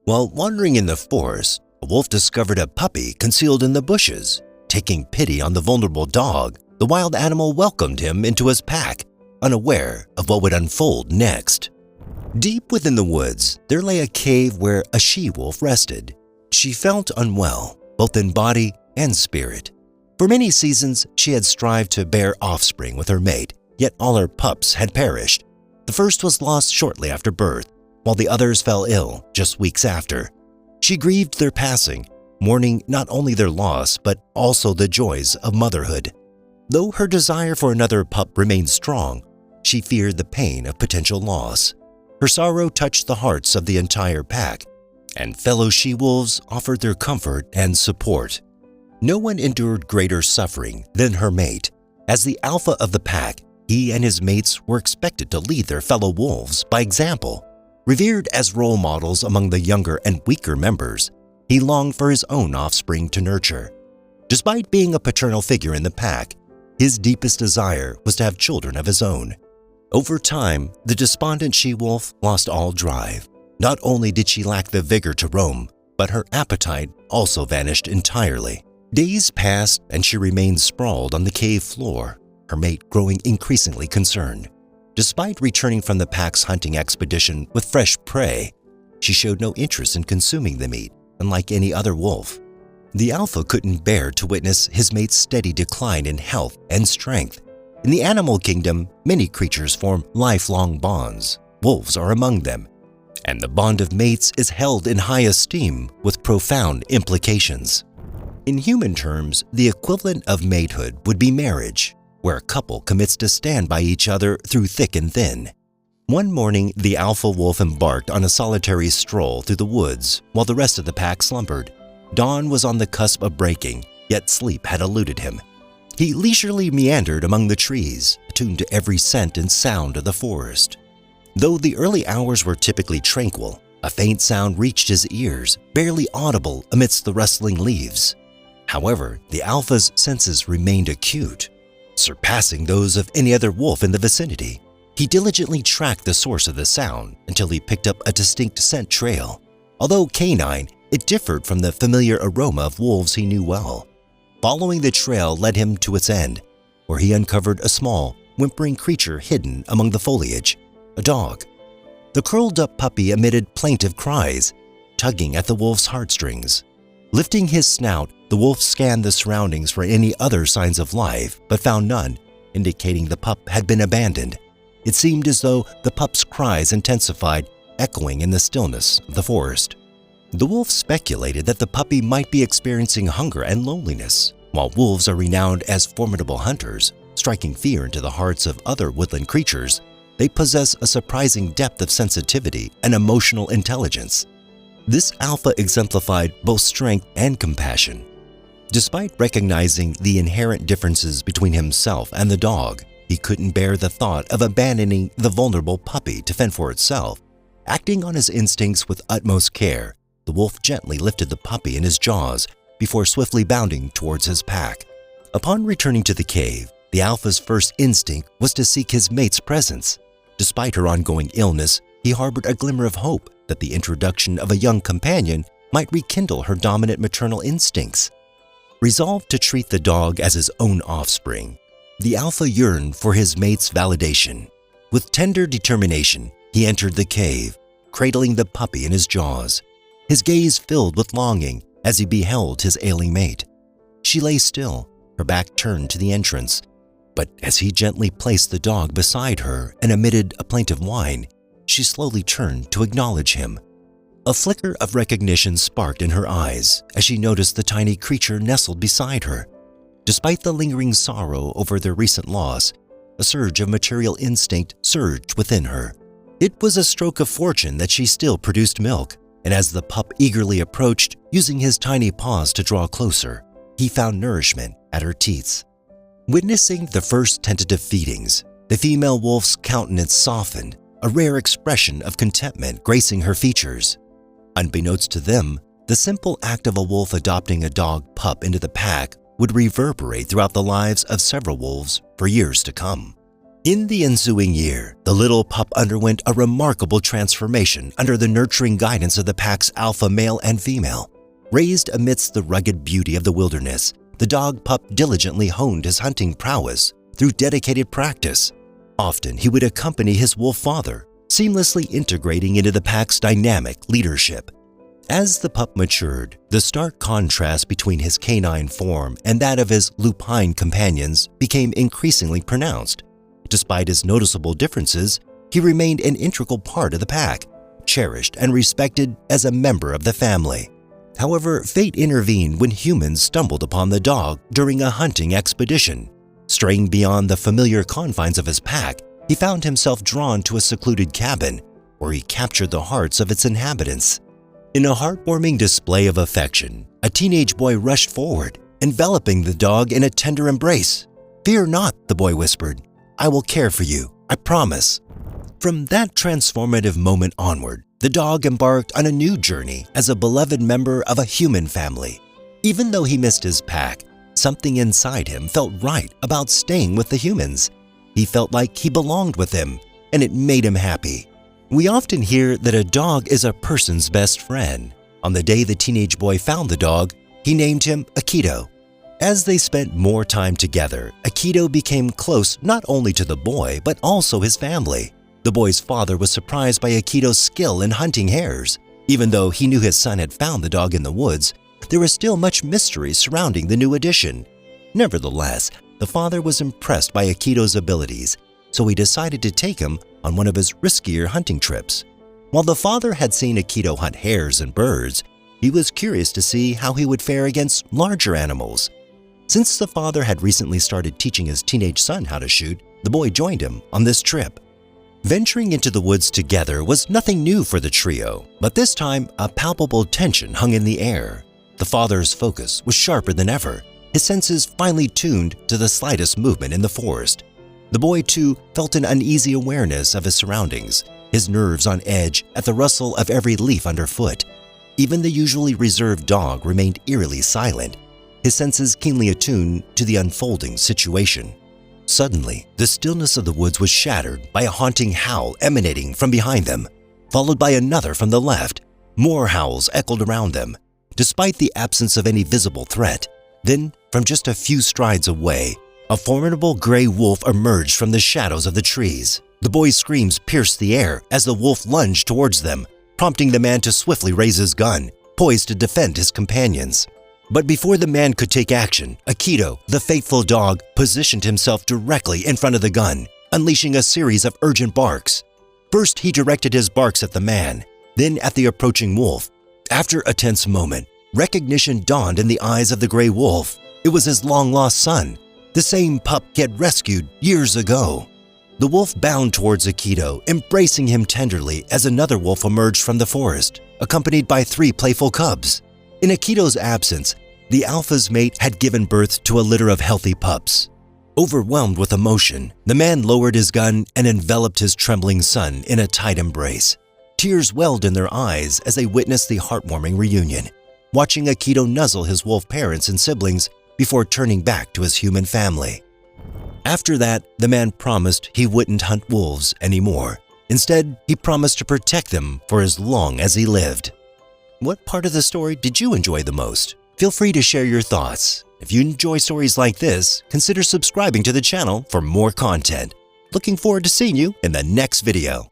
While wandering in the forest, a wolf discovered a puppy concealed in the bushes. Taking pity on the vulnerable dog, the wild animal welcomed him into his pack, unaware of what would unfold next. Deep within the woods, there lay a cave where a she-wolf rested. She felt unwell, both in body and spirit. For many seasons, she had strived to bear offspring with her mate, yet all her pups had perished. The first was lost shortly after birth, while the others fell ill just weeks after. She grieved their passing, mourning not only their loss but also the joys of motherhood. Though her desire for another pup remained strong, she feared the pain of potential loss. Her sorrow touched the hearts of the entire pack, and fellow she-wolves offered their comfort and support. No one endured greater suffering than her mate. As the alpha of the pack, he and his mates were expected to lead their fellow wolves by example. Revered as role models among the younger and weaker members, he longed for his own offspring to nurture. Despite being a paternal figure in the pack, his deepest desire was to have children of his own. Over time, the despondent she-wolf lost all drive. Not only did she lack the vigor to roam, but her appetite also vanished entirely. Days passed and she remained sprawled on the cave floor, her mate growing increasingly concerned. Despite returning from the pack's hunting expedition with fresh prey, she showed no interest in consuming the meat, unlike any other wolf. The alpha couldn't bear to witness his mate's steady decline in health and strength. In the animal kingdom, many creatures form lifelong bonds. Wolves are among them, and the bond of mates is held in high esteem with profound implications. In human terms, the equivalent of matehood would be marriage, where a couple commits to stand by each other through thick and thin. One morning, the alpha wolf embarked on a solitary stroll through the woods while the rest of the pack slumbered. Dawn was on the cusp of breaking, yet sleep had eluded him. He leisurely meandered among the trees, attuned to every scent and sound of the forest. Though the early hours were typically tranquil, a faint sound reached his ears, barely audible amidst the rustling leaves. However, the alpha's senses remained acute, surpassing those of any other wolf in the vicinity. He diligently tracked the source of the sound until he picked up a distinct scent trail. Although canine, it differed from the familiar aroma of wolves he knew well. Following the trail led him to its end, where he uncovered a small, whimpering creature hidden among the foliage, a dog. The curled-up puppy emitted plaintive cries, tugging at the wolf's heartstrings. Lifting his snout, the wolf scanned the surroundings for any other signs of life, but found none, indicating the pup had been abandoned. It seemed as though the pup's cries intensified, echoing in the stillness of the forest. The wolf speculated that the puppy might be experiencing hunger and loneliness. While wolves are renowned as formidable hunters, striking fear into the hearts of other woodland creatures, they possess a surprising depth of sensitivity and emotional intelligence. This alpha exemplified both strength and compassion. Despite recognizing the inherent differences between himself and the dog, he couldn't bear the thought of abandoning the vulnerable puppy to fend for itself. Acting on his instincts with utmost care, the wolf gently lifted the puppy in his jaws before swiftly bounding towards his pack. Upon returning to the cave, the alpha's first instinct was to seek his mate's presence. Despite her ongoing illness, he harbored a glimmer of hope that the introduction of a young companion might rekindle her dominant maternal instincts. Resolved to treat the dog as his own offspring, the alpha yearned for his mate's validation. With tender determination, he entered the cave, cradling the puppy in his jaws. His gaze filled with longing as he beheld his ailing mate. She lay still, her back turned to the entrance, but as he gently placed the dog beside her and emitted a plaintive whine, she slowly turned to acknowledge him. A flicker of recognition sparked in her eyes as she noticed the tiny creature nestled beside her. Despite the lingering sorrow over their recent loss, a surge of material instinct surged within her. It was a stroke of fortune that she still produced milk, and as the pup eagerly approached, using his tiny paws to draw closer, he found nourishment at her teats. Witnessing the first tentative feedings, the female wolf's countenance softened, a rare expression of contentment gracing her features. Unbeknownst to them, the simple act of a wolf adopting a dog pup into the pack would reverberate throughout the lives of several wolves for years to come. In the ensuing year, the little pup underwent a remarkable transformation under the nurturing guidance of the pack's alpha male and female. Raised amidst the rugged beauty of the wilderness, the dog pup diligently honed his hunting prowess through dedicated practice. Often, he would accompany his wolf father, seamlessly integrating into the pack's dynamic leadership. As the pup matured, the stark contrast between his canine form and that of his lupine companions became increasingly pronounced. Despite his noticeable differences, he remained an integral part of the pack, cherished and respected as a member of the family. However, fate intervened when humans stumbled upon the dog during a hunting expedition. Straying beyond the familiar confines of his pack, he found himself drawn to a secluded cabin where he captured the hearts of its inhabitants. In a heartwarming display of affection, a teenage boy rushed forward, enveloping the dog in a tender embrace. "Fear not," the boy whispered. "I will care for you, I promise." From that transformative moment onward, the dog embarked on a new journey as a beloved member of a human family. Even though he missed his pack, something inside him felt right about staying with the humans. He felt like he belonged with them, and it made him happy. We often hear that a dog is a person's best friend. On the day the teenage boy found the dog, he named him Akito. As they spent more time together, Akito became close not only to the boy but also his family. The boy's father was surprised by Akito's skill in hunting hares. Even though he knew his son had found the dog in the woods, there was still much mystery surrounding the new addition. Nevertheless, the father was impressed by Akito's abilities, so he decided to take him on one of his riskier hunting trips. While the father had seen Akito hunt hares and birds, he was curious to see how he would fare against larger animals. Since the father had recently started teaching his teenage son how to shoot, the boy joined him on this trip. Venturing into the woods together was nothing new for the trio, but this time a palpable tension hung in the air. The father's focus was sharper than ever, his senses finely tuned to the slightest movement in the forest. The boy, too, felt an uneasy awareness of his surroundings, his nerves on edge at the rustle of every leaf underfoot. Even the usually reserved dog remained eerily silent, his senses keenly attuned to the unfolding situation. Suddenly, the stillness of the woods was shattered by a haunting howl emanating from behind them, followed by another from the left. More howls echoed around them, despite the absence of any visible threat. Then, from just a few strides away, a formidable gray wolf emerged from the shadows of the trees. The boy's screams pierced the air as the wolf lunged towards them, prompting the man to swiftly raise his gun, poised to defend his companions. But before the man could take action, Akito, the faithful dog, positioned himself directly in front of the gun, unleashing a series of urgent barks. First, he directed his barks at the man, then at the approaching wolf. After a tense moment, recognition dawned in the eyes of the gray wolf. It was his long-lost son, the same pup he had rescued years ago. The wolf bounded towards Akito, embracing him tenderly as another wolf emerged from the forest, accompanied by 3 playful cubs. In Akito's absence, the alpha's mate had given birth to a litter of healthy pups. Overwhelmed with emotion, the man lowered his gun and enveloped his trembling son in a tight embrace. Tears welled in their eyes as they witnessed the heartwarming reunion, watching Akito nuzzle his wolf parents and siblings before turning back to his human family. After that, the man promised he wouldn't hunt wolves anymore. Instead, he promised to protect them for as long as he lived. What part of the story did you enjoy the most? Feel free to share your thoughts. If you enjoy stories like this, consider subscribing to the channel for more content. Looking forward to seeing you in the next video.